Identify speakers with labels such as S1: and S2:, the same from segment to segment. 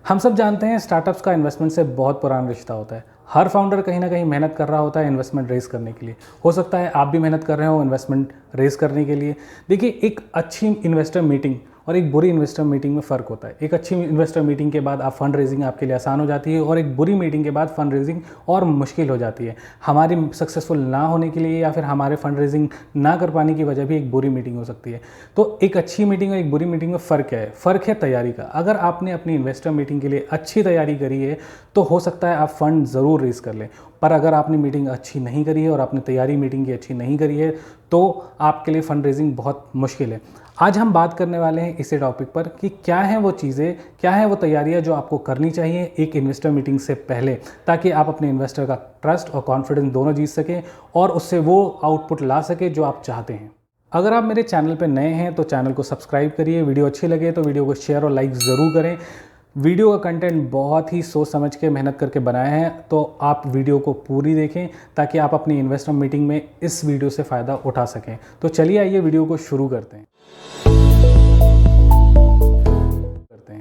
S1: हम सब जानते हैं स्टार्टअप्स का इन्वेस्टमेंट से बहुत पुराना रिश्ता होता है। हर फाउंडर कहीं ना कहीं मेहनत कर रहा होता है इन्वेस्टमेंट रेस करने के लिए। हो सकता है आप भी मेहनत कर रहे हो इन्वेस्टमेंट रेस करने के लिए। देखिए, एक अच्छी इन्वेस्टर मीटिंग और एक बुरी इन्वेस्टर मीटिंग में फ़र्क होता है। एक अच्छी इन्वेस्टर मीटिंग के बाद आप फंड रेजिंग आपके लिए आसान हो जाती है और एक बुरी मीटिंग के बाद फंड रेजिंग और मुश्किल हो जाती है। हमारी सक्सेसफुल ना होने के लिए या फिर हमारे फंड रेजिंग ना कर पाने की वजह भी एक बुरी मीटिंग हो सकती है। तो एक अच्छी मीटिंग और एक बुरी मीटिंग में फ़र्क क्या है? फ़र्क है तैयारी का। अगर आपने अपनी इन्वेस्टर मीटिंग के लिए अच्छी तैयारी करी है तो हो सकता है आप फंड ज़रूर रेज कर लें, पर अगर आपने मीटिंग अच्छी नहीं करी है और आपने तैयारी मीटिंग की अच्छी नहीं करी है तो आपके लिए फंड रेजिंग बहुत मुश्किल है। आज हम बात करने वाले हैं इसी टॉपिक पर कि क्या हैं वो चीज़ें, क्या हैं वो तैयारियां जो आपको करनी चाहिए एक इन्वेस्टर मीटिंग से पहले, ताकि आप अपने इन्वेस्टर का ट्रस्ट और कॉन्फिडेंस दोनों जीत सकें और उससे वो आउटपुट ला सके जो आप चाहते हैं। अगर आप मेरे चैनल पर नए हैं तो चैनल को सब्सक्राइब करिए, वीडियो अच्छी लगे तो वीडियो को शेयर और लाइक ज़रूर करें। वीडियो का कंटेंट बहुत ही सोच समझ के मेहनत करके बनाया है, तो आप वीडियो को पूरी देखें ताकि आप अपनी इन्वेस्टर मीटिंग में इस वीडियो से फ़ायदा उठा सकें। तो चलिए आइए वीडियो को शुरू करते हैं।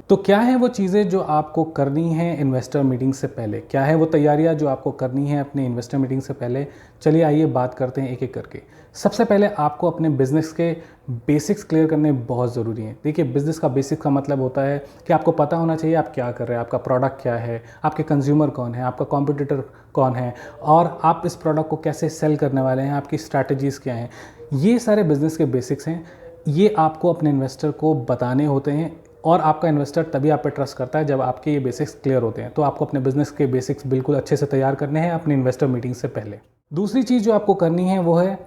S1: तो क्या है वो चीज़ें जो आपको करनी है इन्वेस्टर मीटिंग से पहले? क्या है वो तैयारियां जो आपको करनी है अपने इन्वेस्टर मीटिंग से पहले? चलिए आइए बात करते हैं एक एक करके। सबसे पहले आपको अपने बिजनेस के बेसिक्स क्लियर करने बहुत ज़रूरी हैं। देखिए, बिजनेस का बेसिक्स का मतलब होता है कि आपको पता होना चाहिए आप क्या कर रहे हैं, आपका प्रोडक्ट क्या है, आपके कंज्यूमर कौन है, आपका कॉम्पिटिटर कौन है और आप इस प्रोडक्ट को कैसे सेल करने वाले हैं, आपकी स्ट्रैटेजीज़ क्या हैं। ये सारे बिजनेस के बेसिक्स हैं। ये आपको अपने इन्वेस्टर को बताने होते हैं और आपका इन्वेस्टर तभी आप पे ट्रस्ट करता है जब आपके ये बेसिक्स क्लियर होते हैं। तो आपको अपने बिजनेस के बेसिक्स बिल्कुल अच्छे से तैयार करने हैं अपने इन्वेस्टर मीटिंग से पहले। दूसरी चीज़ जो आपको करनी है वो है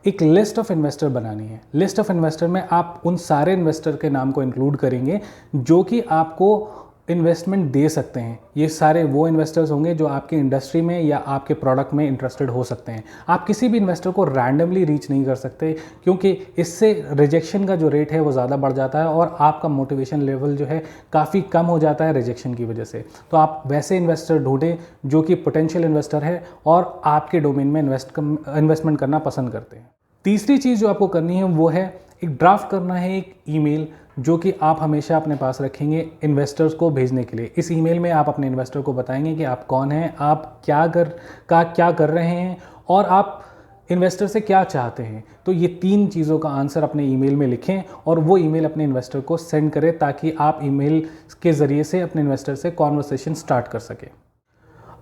S1: एक लिस्ट ऑफ इन्वेस्टर बनानी है। लिस्ट ऑफ इन्वेस्टर में आप उन सारे इन्वेस्टर के नाम को इंक्लूड करेंगे जो कि आपको इन्वेस्टमेंट दे सकते हैं। ये सारे वो इन्वेस्टर्स होंगे जो आपके इंडस्ट्री में या आपके प्रोडक्ट में इंटरेस्टेड हो सकते हैं। आप किसी भी इन्वेस्टर को रैंडमली रीच नहीं कर सकते, क्योंकि इससे रिजेक्शन का जो रेट है वो ज़्यादा बढ़ जाता है और आपका मोटिवेशन लेवल जो है काफ़ी कम हो जाता है रिजेक्शन की वजह से। तो आप वैसे इन्वेस्टर ढूंढें जो कि पोटेंशियल इन्वेस्टर है और आपके डोमेन में इन्वेस्टमेंट करना पसंद करते हैं। तीसरी चीज़ जो आपको करनी है वो है एक ड्राफ्ट करना है, एक ईमेल जो कि आप हमेशा अपने पास रखेंगे इन्वेस्टर्स को भेजने के लिए। इस ईमेल में आप अपने इन्वेस्टर को बताएंगे कि आप कौन हैं, आप क्या कर रहे हैं और आप इन्वेस्टर से क्या चाहते हैं। तो ये तीन चीज़ों का आंसर अपने ईमेल में लिखें और वो ईमेल अपने इन्वेस्टर को सेंड करें ताकि आप ईमेल के ज़रिए से अपने इन्वेस्टर से कॉन्वर्सेशन स्टार्ट कर सकें।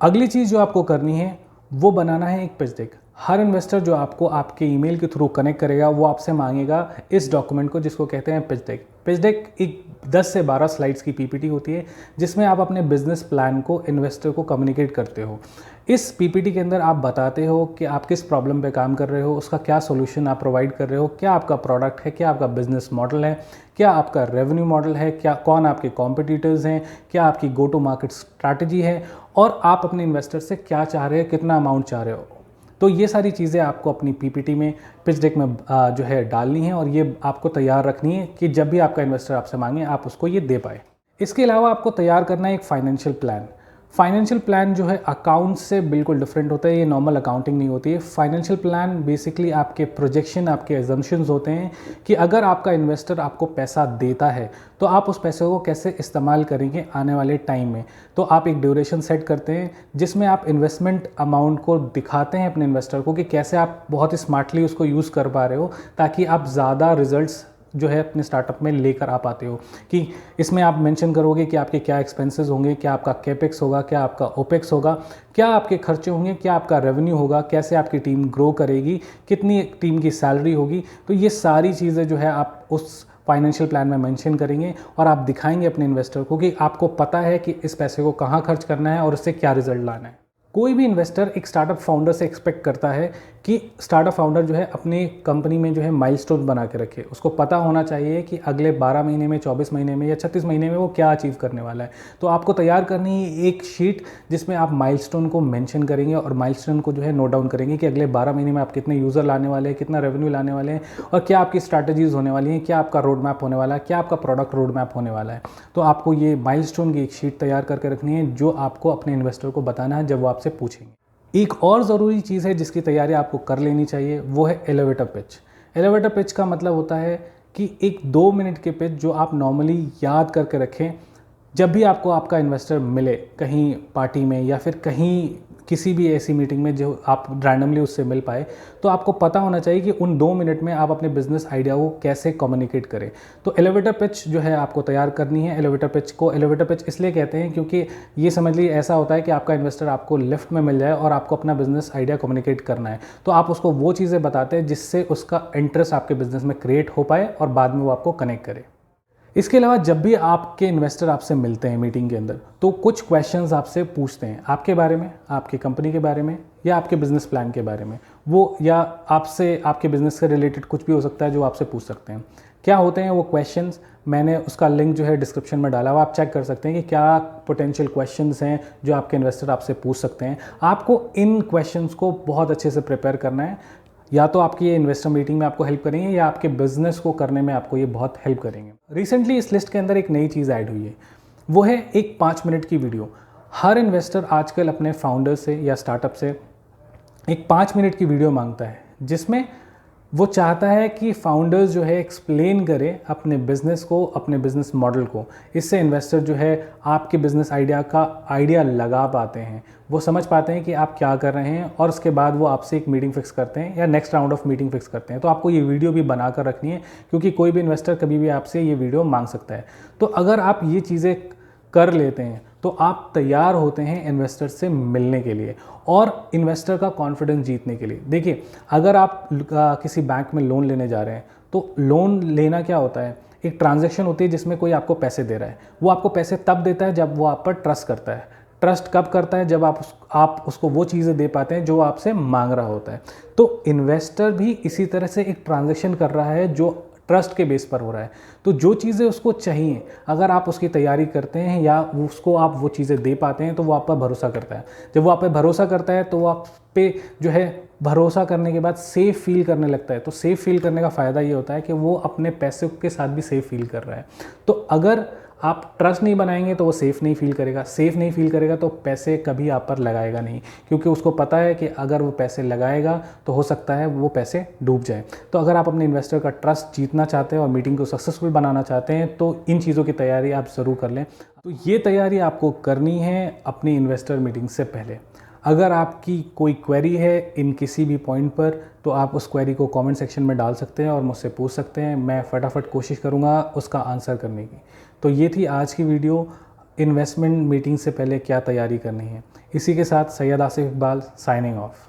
S1: अगली चीज़ जो आपको करनी है वो बनाना है एक पिच डेक। हर इन्वेस्टर जो आपको आपके ईमेल के थ्रू कनेक्ट करेगा वो आपसे मांगेगा इस डॉक्यूमेंट को जिसको कहते हैं पिच डेक। पिच डेक एक 10 से 12 स्लाइड्स की पीपीटी होती है जिसमें आप अपने बिजनेस प्लान को इन्वेस्टर को कम्युनिकेट करते हो। इस पीपीटी के अंदर आप बताते हो कि आप किस प्रॉब्लम पे काम कर रहे हो, उसका क्या सॉल्यूशन आप प्रोवाइड कर रहे हो, क्या आपका प्रोडक्ट है, क्या आपका बिजनेस मॉडल है, क्या आपका रेवेन्यू मॉडल है, क्या कौन आपके कॉम्पिटिटर्स हैं, क्या आपकी गो टू मार्केट स्ट्रैटेजी है और आप अपने इन्वेस्टर से क्या चाह रहे हो, कितना अमाउंट चाह रहे हो। तो ये सारी चीज़ें आपको अपनी पीपीटी में पिच डेक में जो है डालनी है और ये आपको तैयार रखनी है कि जब भी आपका इन्वेस्टर आपसे मांगे आप उसको ये दे पाए। इसके अलावा आपको तैयार करना है एक फाइनेंशियल प्लान। फाइनेंशियल प्लान जो है अकाउंट से बिल्कुल डिफरेंट होता है, ये नॉर्मल अकाउंटिंग नहीं होती है। फाइनेंशियल प्लान बेसिकली आपके प्रोजेक्शन, आपके एजम्पशंस होते हैं कि अगर आपका इन्वेस्टर आपको पैसा देता है तो आप उस पैसे को कैसे इस्तेमाल करेंगे आने वाले टाइम में। तो आप एक ड्यूरेशन सेट करते हैं जिसमें आप इन्वेस्टमेंट अमाउंट को दिखाते हैं अपने इन्वेस्टर को कि कैसे आप बहुत ही स्मार्टली उसको यूज़ कर पा रहे हो ताकि आप ज़्यादा रिजल्ट्स जो है अपने स्टार्टअप में लेकर आ पाते हो। कि इसमें आप मेंशन करोगे कि आपके क्या एक्सपेंसेस होंगे, क्या आपका कैपेक्स होगा, क्या आपका ओपेक्स होगा, क्या आपके खर्चे होंगे, क्या आपका रेवेन्यू होगा, कैसे आपकी टीम ग्रो करेगी, कितनी टीम की सैलरी होगी। तो ये सारी चीज़ें जो है आप उस फाइनेंशियल प्लान में मेंशन करेंगे और आप दिखाएंगे अपने इन्वेस्टर को कि आपको पता है कि इस पैसे को कहाँ खर्च करना है और उससे क्या रिजल्ट लाना है। कोई भी इन्वेस्टर एक स्टार्टअप फाउंडर से एक्सपेक्ट करता है कि स्टार्टअप फाउंडर जो है अपनी कंपनी में जो है माइलस्टोन बना के रखे। उसको पता होना चाहिए कि अगले 12 महीने में, 24 महीने में या 36 महीने में वो क्या अचीव करने वाला है। तो आपको तैयार करनी है एक शीट जिसमें आप माइलस्टोन को मेंशन करेंगे और माइलस्टोन को जो है नोट डाउन करेंगे कि अगले 12 महीने में आप कितने यूज़र लाने वाले हैं, कितना रेवेन्यू लाने वाले हैं और क्या आपकी स्ट्रैटेजीज़ होने वाली हैं, क्या आपका रोड मैप होने वाला है, क्या आपका प्रोडक्ट रोड मैप होने वाला है। तो आपको ये माइलस्टोन की एक शीट तैयार करके रखनी है जो आपको अपने इन्वेस्टर को बताना है जब वो आपसे पूछेंगे। एक और ज़रूरी चीज़ है जिसकी तैयारी आपको कर लेनी चाहिए, वो है एलिवेटर पिच। एलिवेटर पिच का मतलब होता है कि एक 2 मिनट के पिच जो आप नॉर्मली याद करके रखें जब भी आपको आपका इन्वेस्टर मिले कहीं पार्टी में या फिर कहीं किसी भी ऐसी मीटिंग में जो आप रैंडमली उससे मिल पाए, तो आपको पता होना चाहिए कि उन 2 मिनट में आप अपने बिजनेस आइडिया को कैसे कम्युनिकेट करें। तो एलिवेटर पिच जो है आपको तैयार करनी है। एलिवेटर पिच को एलिवेटर पिच इसलिए कहते हैं क्योंकि ये समझ लीजिए ऐसा होता है कि आपका इन्वेस्टर आपको लिफ्ट में मिल जाए और आपको अपना बिजनेस आइडिया कम्युनिकेट करना है, तो आप उसको वो चीज़ें बताते हैं जिससे उसका इंटरेस्ट आपके बिजनेस में क्रिएट हो पाए और बाद में वो आपको कनेक्ट करे। इसके अलावा जब भी आपके इन्वेस्टर आपसे मिलते हैं मीटिंग के अंदर, तो कुछ क्वेश्चंस आपसे पूछते हैं आपके बारे में, आपकी कंपनी के बारे में या आपके बिजनेस प्लान के बारे में। वो या आपसे आपके बिजनेस से रिलेटेड कुछ भी हो सकता है जो आपसे पूछ सकते हैं। क्या होते हैं वो क्वेश्चंस, मैंने उसका लिंक जो है डिस्क्रिप्शन में डाला हुआ, आप चेक कर सकते हैं कि क्या पोटेंशियल क्वेश्चंस हैं जो आपके इन्वेस्टर आपसे पूछ सकते हैं। आपको इन क्वेश्चंस को बहुत अच्छे से प्रिपेयर करना है। या तो आपकी ये इन्वेस्टर मीटिंग में आपको हेल्प करेंगे या आपके बिजनेस को करने में आपको ये बहुत हेल्प करेंगे। रिसेंटली इस लिस्ट के अंदर एक नई चीज़ ऐड हुई है, वो है एक 5 मिनट की वीडियो। हर इन्वेस्टर आजकल अपने फाउंडर से या स्टार्टअप से एक 5 मिनट की वीडियो मांगता है, जिसमें वो चाहता है कि फाउंडर्स जो है एक्सप्लेन करें अपने बिजनेस को, अपने बिजनेस मॉडल को। इससे इन्वेस्टर जो है आपके बिजनेस आइडिया का आइडिया लगा पाते हैं, वो समझ पाते हैं कि आप क्या कर रहे हैं और उसके बाद वो आपसे एक मीटिंग फिक्स करते हैं या next round of meeting fix करते हैं। तो आपको ये वीडियो भी बनाकर रखनी है क्योंकि कोई भी इन्वेस्टर कभी भी आपसे ये वीडियो मांग सकता है। तो अगर आप ये चीज़ें कर लेते हैं तो आप तैयार होते हैं इन्वेस्टर से मिलने के लिए और इन्वेस्टर का कॉन्फिडेंस जीतने के लिए। देखिए, अगर आप किसी बैंक में लोन लेने जा रहे हैं तो लोन लेना क्या होता है, एक ट्रांजैक्शन होती है जिसमें कोई आपको पैसे दे रहा है। वो आपको पैसे तब देता है जब वो आप पर ट्रस्ट करता है। ट्रस्ट कब करता है, जब आप उसको वो चीज़ें दे पाते हैं जो आपसे मांग रहा होता है। तो इन्वेस्टर भी इसी तरह से एक ट्रांजैक्शन कर रहा है जो ट्रस्ट के बेस पर हो रहा है। तो जो चीज़ें उसको चाहिए, अगर आप उसकी तैयारी करते हैं या उसको आप वो चीज़ें दे पाते हैं तो वो आप पर भरोसा करता है। जब वो आप पे भरोसा करता है तो वो आप पे जो है भरोसा करने के बाद सेफ़ फील करने लगता है। तो सेफ़ फील करने का फ़ायदा ये होता है कि वो अपने पैसे के साथ भी सेफ़ फील कर रहा है। तो अगर आप ट्रस्ट नहीं बनाएंगे तो वो सेफ़ नहीं फील करेगा। सेफ़ नहीं फील करेगा तो पैसे कभी आप पर लगाएगा नहीं, क्योंकि उसको पता है कि अगर वो पैसे लगाएगा तो हो सकता है वो पैसे डूब जाए। तो अगर आप अपने इन्वेस्टर का ट्रस्ट जीतना चाहते हैं और मीटिंग को सक्सेसफुल बनाना चाहते हैं तो इन चीज़ों की तैयारी आप ज़रूर कर लें। तो ये तैयारी आपको करनी है अपनी इन्वेस्टर मीटिंग से पहले। अगर आपकी कोई क्वेरी है इन किसी भी पॉइंट पर तो आप उस क्वेरी को कमेंट सेक्शन में डाल सकते हैं और मुझसे पूछ सकते हैं। मैं फटाफट कोशिश करूँगा उसका आंसर करने की। तो ये थी आज की वीडियो, इन्वेस्टमेंट मीटिंग से पहले क्या तैयारी करनी है। इसी के साथ सैयद आसिफ इकबाल साइनिंग ऑफ।